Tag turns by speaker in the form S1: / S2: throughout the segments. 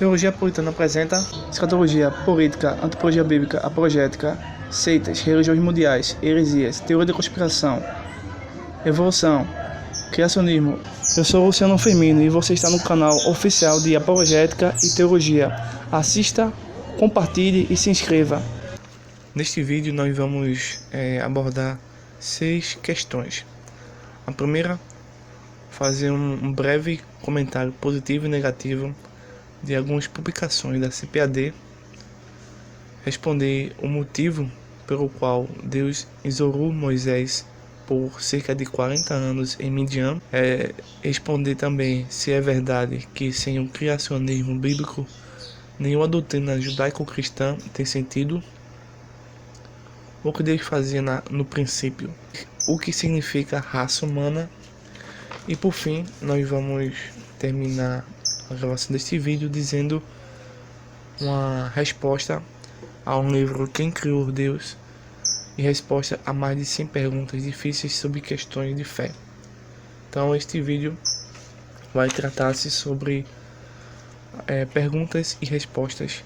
S1: Teologia puritana apresenta escatologia, política, antropologia bíblica, apologética, seitas, religiões mundiais, heresias, teoria da conspiração, evolução, criacionismo. Eu sou Luciano Firmino e você está no canal oficial de Apologética e Teologia. Assista, compartilhe e se inscreva. Neste vídeo nós vamos abordar 6 questões. A primeira, fazer um breve comentário positivo e negativo de algumas publicações da CPAD, responder o motivo pelo qual Deus exorou Moisés por cerca de 40 anos em Midian, responder também se é verdade que sem o criacionismo bíblico nenhuma doutrina judaico-cristã tem sentido, o que Deus fazia no princípio, o que significa raça humana, e por fim nós vamos terminar a gravação deste vídeo dizendo uma resposta ao livro Quem Criou Deus e resposta a mais de 100 perguntas difíceis sobre questões de fé. Então este vídeo vai tratar-se sobre perguntas e respostas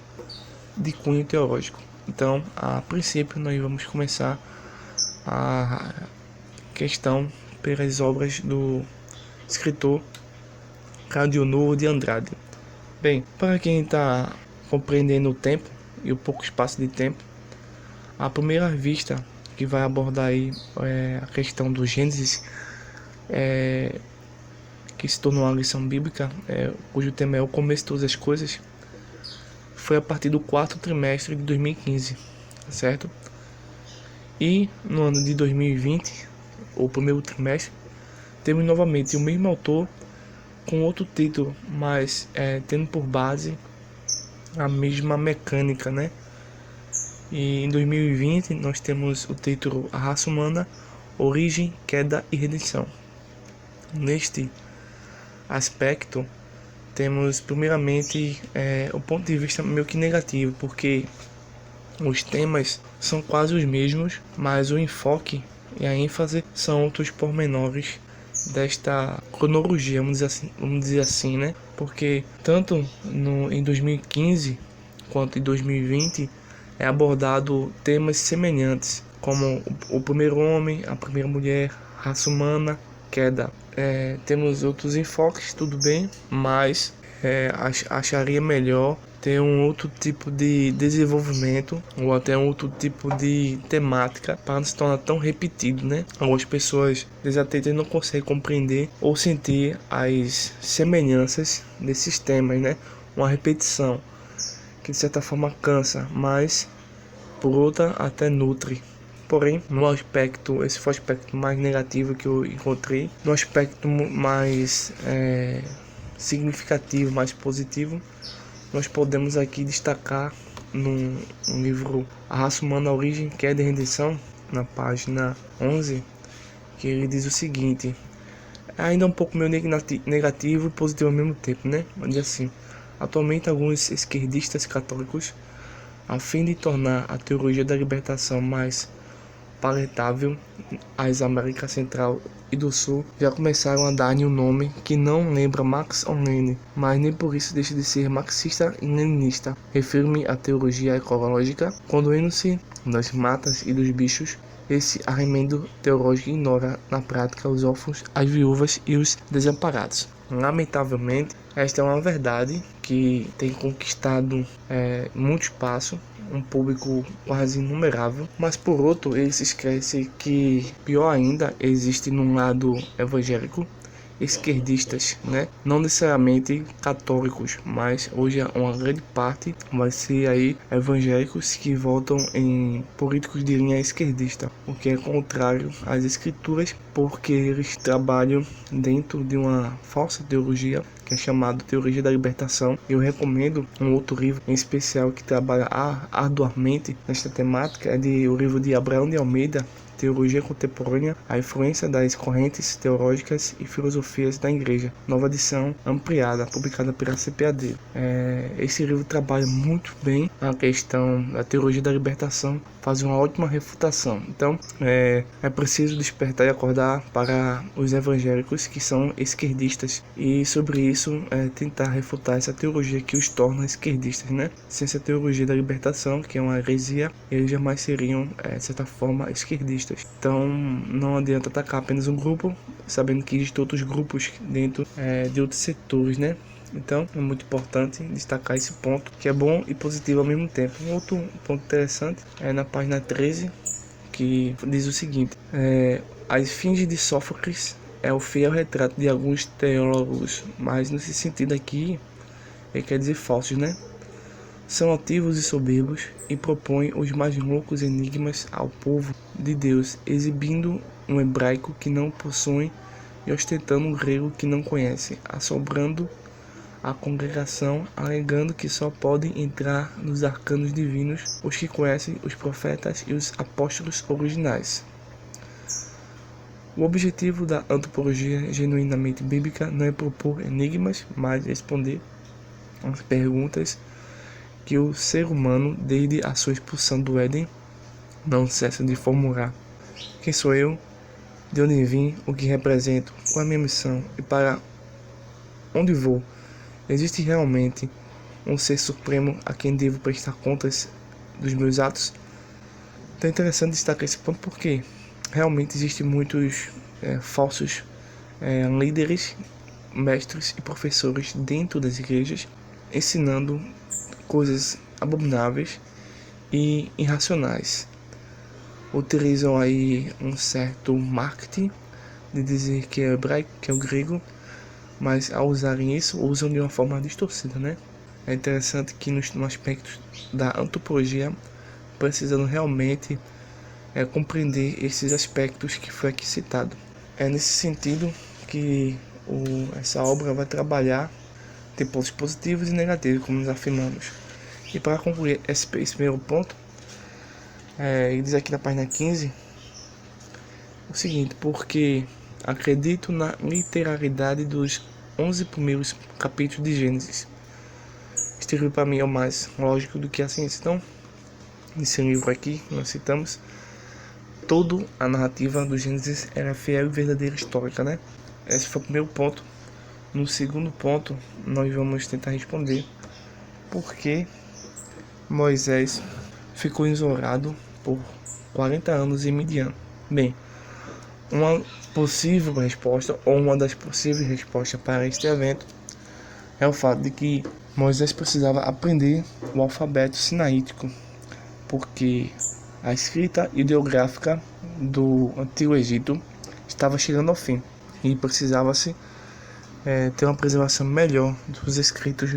S1: de cunho teológico. Então, a princípio, nós vamos começar a questão pelas obras do escritor Claudionor de Andrade. Bem, para quem está compreendendo o tempo e o pouco espaço de tempo, a primeira vista que vai abordar aí a questão do Gênesis, que se tornou uma lição bíblica, cujo tema é o começo de todas as coisas, foi a partir do 4º trimestre de 2015, certo? E no ano de 2020, o primeiro trimestre, temos novamente o mesmo autor com outro título, mas tendo por base a mesma mecânica, né? E em 2020 nós temos o título A Raça Humana, Origem, Queda e Redenção. Neste aspecto, temos primeiramente o ponto de vista meio que negativo, porque os temas são quase os mesmos, mas o enfoque e a ênfase são outros pormenores desta cronologia, vamos dizer assim, né? Porque tanto em 2015 quanto em 2020 é abordado temas semelhantes, como o primeiro homem, a primeira mulher, raça humana, queda. Temos outros enfoques, tudo bem, mas acharia melhor ter um outro tipo de desenvolvimento ou até um outro tipo de temática para não se tornar tão repetido, né? Algumas pessoas desatentas não conseguem compreender ou sentir as semelhanças desses temas, né? Uma repetição que de certa forma cansa, mas por outra até nutre. Porém, no aspecto, esse foi o aspecto mais negativo que eu encontrei. No aspecto mais significativo, mais positivo, nós podemos aqui destacar no livro A Raça Humana, Origem, Queda e Redenção, na página 11, que ele diz o seguinte, ainda um pouco meio negativo e positivo ao mesmo tempo, né? Mas assim, atualmente alguns esquerdistas católicos, a fim de tornar a teologia da libertação mais palatável às Américas Central e do Sul, já começaram a dar-lhe um nome que não lembra Marx ou Lenin, mas nem por isso deixa de ser marxista e leninista. Refiro-me à teologia ecológica, conduzindo-se das matas e dos bichos. Esse arremedo teológico ignora na prática os órfãos, as viúvas e os desamparados. Lamentavelmente, esta é uma verdade que tem conquistado muito espaço, um público quase inumerável, mas por outro ele se esquece que, pior ainda, existe num lado evangélico esquerdistas, né? Não necessariamente católicos, mas hoje uma grande parte vai ser aí evangélicos que votam em políticos de linha esquerdista, o que é contrário às escrituras, porque eles trabalham dentro de uma falsa teologia que é chamado Teologia da Libertação. Eu recomendo um outro livro em especial que trabalha arduamente nesta temática, o livro de Abraão de Almeida, Teologia Contemporânea, a influência das correntes teológicas e filosofias da Igreja, nova edição ampliada, publicada pela CPAD. Esse livro trabalha muito bem a questão da teologia da libertação, faz uma ótima refutação. Então, é preciso despertar e acordar para os evangélicos que são esquerdistas e sobre isso tentar refutar essa teologia que os torna esquerdistas, né? Sem essa teologia da libertação, que é uma heresia, eles jamais seriam, de certa forma, esquerdistas. Então, não adianta atacar apenas um grupo, sabendo que existem outros grupos dentro de outros setores, né? Então, é muito importante destacar esse ponto, que é bom e positivo ao mesmo tempo. Um outro ponto interessante é na página 13, que diz o seguinte: a esfinge de Sófocles é o fiel retrato de alguns teólogos, mas nesse sentido aqui, ele quer dizer falsos, né? São altivos e soberbos e propõem os mais loucos enigmas ao povo de Deus, exibindo um hebraico que não possuem e ostentando um grego que não conhecem, assombrando a congregação, alegando que só podem entrar nos arcanos divinos os que conhecem os profetas e os apóstolos originais. O objetivo da antropologia genuinamente bíblica não é propor enigmas, mas responder às perguntas que o ser humano, desde a sua expulsão do Éden, não cessa de formular. Quem sou eu? De onde vim? O que represento? Qual é a minha missão? E para onde vou? Existe realmente um ser supremo a quem devo prestar contas dos meus atos? Então é interessante destacar esse ponto porque realmente existem muitos falsos líderes, mestres e professores dentro das igrejas ensinando coisas abomináveis e irracionais. Utilizam aí um certo marketing de dizer que é hebraico, que é o grego, mas ao usarem isso, usam de uma forma distorcida, né? É interessante que no aspecto da antropologia, precisando realmente compreender esses aspectos que foi aqui citado. É nesse sentido que essa obra vai trabalhar tem pontos positivos e negativos, como nós afirmamos. E para concluir esse primeiro ponto, ele diz aqui na página 15 o seguinte: porque acredito na literalidade dos 11 primeiros capítulos de Gênesis. Este livro para mim é o mais lógico do que a ciência. Então, nesse livro aqui, nós citamos, toda a narrativa do Gênesis era fiel e verdadeira histórica, né? Esse foi o primeiro ponto. No segundo ponto, nós vamos tentar responder por que Moisés ficou isolado por 40 anos em Midian. Bem, uma possível resposta, ou uma das possíveis respostas para este evento, é o fato de que Moisés precisava aprender o alfabeto sinaítico, porque a escrita ideográfica do Antigo Egito estava chegando ao fim e precisava-se ter uma preservação melhor dos escritos,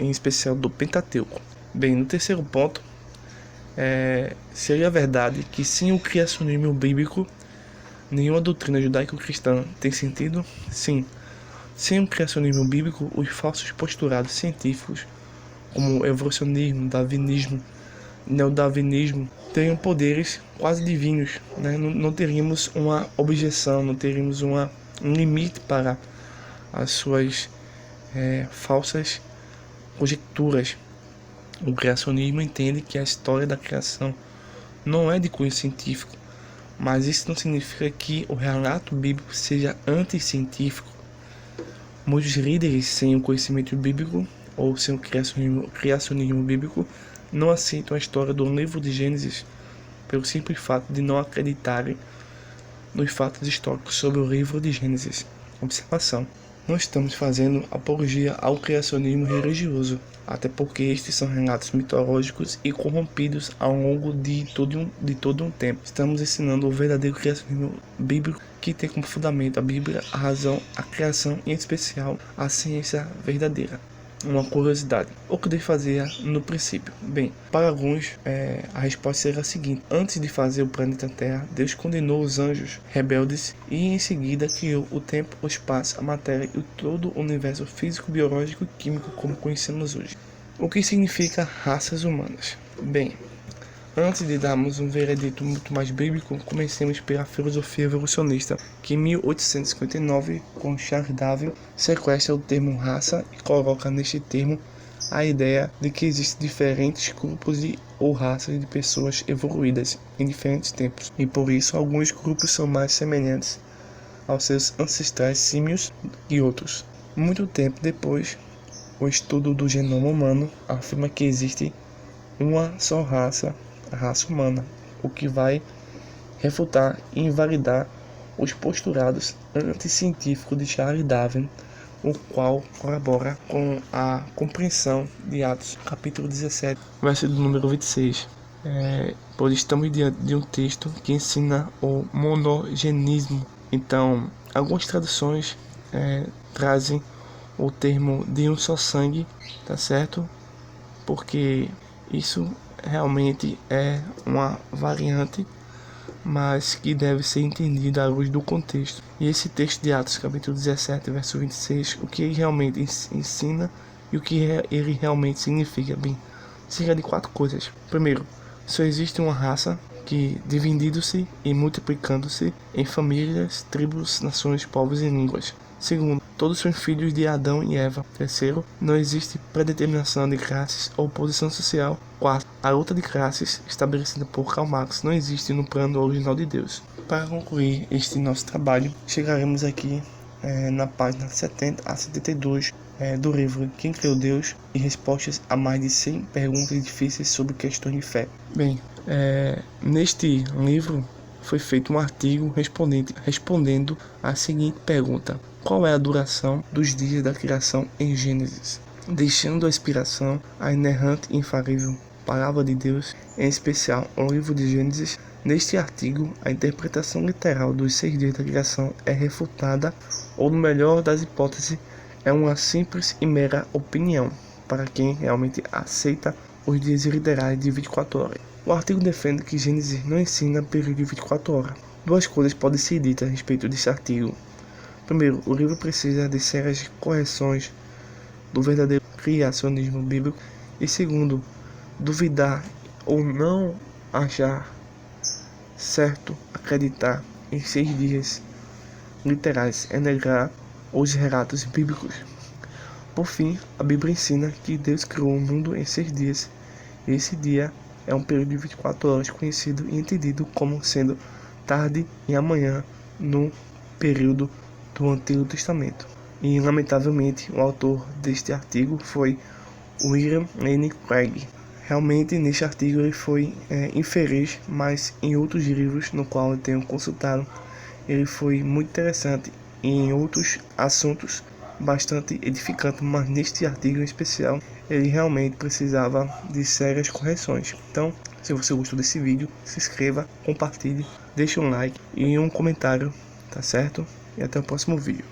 S1: em especial do Pentateuco. Bem, no terceiro ponto, seria verdade que sem o criacionismo bíblico, nenhuma doutrina judaico-cristã tem sentido? Sim. Sem o criacionismo bíblico, os falsos postulados científicos, como evolucionismo, darwinismo, neodarwinismo, teriam poderes quase divinos, né? Não teríamos uma objeção, não teríamos um limite para as suas falsas conjecturas. O criacionismo entende que a história da criação não é de cunho científico, mas isso não significa que o relato bíblico seja anticientífico. Muitos líderes sem o conhecimento bíblico ou sem o criacionismo bíblico não aceitam a história do livro de Gênesis pelo simples fato de não acreditarem nos fatos históricos sobre o livro de Gênesis. Observação: não estamos fazendo apologia ao criacionismo religioso, até porque estes são relatos mitológicos e corrompidos ao longo de todo um tempo. Estamos ensinando o verdadeiro criacionismo bíblico, que tem como fundamento a Bíblia, a razão, a criação e, em especial, a ciência verdadeira. Uma curiosidade: o que Deus fazia no princípio? Bem, para alguns a resposta será a seguinte: antes de fazer o planeta Terra, Deus condenou os anjos rebeldes e em seguida criou o tempo, o espaço, a matéria e todo o universo físico, biológico e químico como conhecemos hoje. O que significa raças humanas? Bem, Antes de darmos um veredito muito mais bíblico, comecemos pela filosofia evolucionista, que em 1859, com Charles Darwin, sequestra o termo raça e coloca neste termo a ideia de que existem diferentes grupos ou raças de pessoas evoluídas em diferentes tempos, e por isso alguns grupos são mais semelhantes aos seus ancestrais símios que outros. Muito tempo depois, o estudo do genoma humano afirma que existe uma só raça, a raça humana, o que vai refutar e invalidar os postulados anticientíficos de Charles Darwin, o qual colabora com a compreensão de Atos, capítulo 17, versículo número 26. Pois estamos diante de um texto que ensina o monogenismo. Então, algumas traduções trazem o termo de um só sangue, tá certo? Porque isso realmente é uma variante, mas que deve ser entendida à luz do contexto. E esse texto de Atos, capítulo 17, verso 26, o que ele realmente ensina e o que ele realmente significa? Bem, cerca de 4 coisas. Primeiro, só existe uma raça que, dividindo-se e multiplicando-se em famílias, tribos, nações, povos e línguas. Segundo, todos são filhos de Adão e Eva. Terceiro, não existe predeterminação de classes ou posição social. Quarto, a luta de classes estabelecida por Karl Marx não existe no plano original de Deus. Para concluir este nosso trabalho, chegaremos aqui na página 70 a 72 do livro Quem Criou Deus e respostas a mais de 100 perguntas difíceis sobre questões de fé. Bem, neste livro foi feito um artigo respondendo a seguinte pergunta: qual é a duração dos dias da criação em Gênesis? Deixando a inspiração, a inerrante e infalível Palavra de Deus, em especial o livro de Gênesis, neste artigo a interpretação literal dos 6 dias da criação é refutada, ou no melhor das hipóteses, é uma simples e mera opinião, para quem realmente aceita os dias literais de 24 horas. O artigo defende que Gênesis não ensina período de 24 horas. Duas coisas podem ser ditas a respeito desse artigo. Primeiro, o livro precisa de sérias correções do verdadeiro criacionismo bíblico. E segundo, duvidar ou não achar certo acreditar em 6 dias literais é negar os relatos bíblicos. Por fim, a Bíblia ensina que Deus criou o mundo em 6 dias. E esse dia é um período de 24 horas conhecido e entendido como sendo tarde e amanhã no período do Antigo Testamento. E, lamentavelmente, o autor deste artigo foi William Lane Craig. Realmente, neste artigo ele foi infeliz, mas em outros livros no qual eu tenho consultado, ele foi muito interessante e em outros assuntos bastante edificante, mas neste artigo em especial, ele realmente precisava de sérias correções. Então, se você gostou desse vídeo, se inscreva, compartilhe, deixe um like e um comentário, tá certo? E até o próximo vídeo.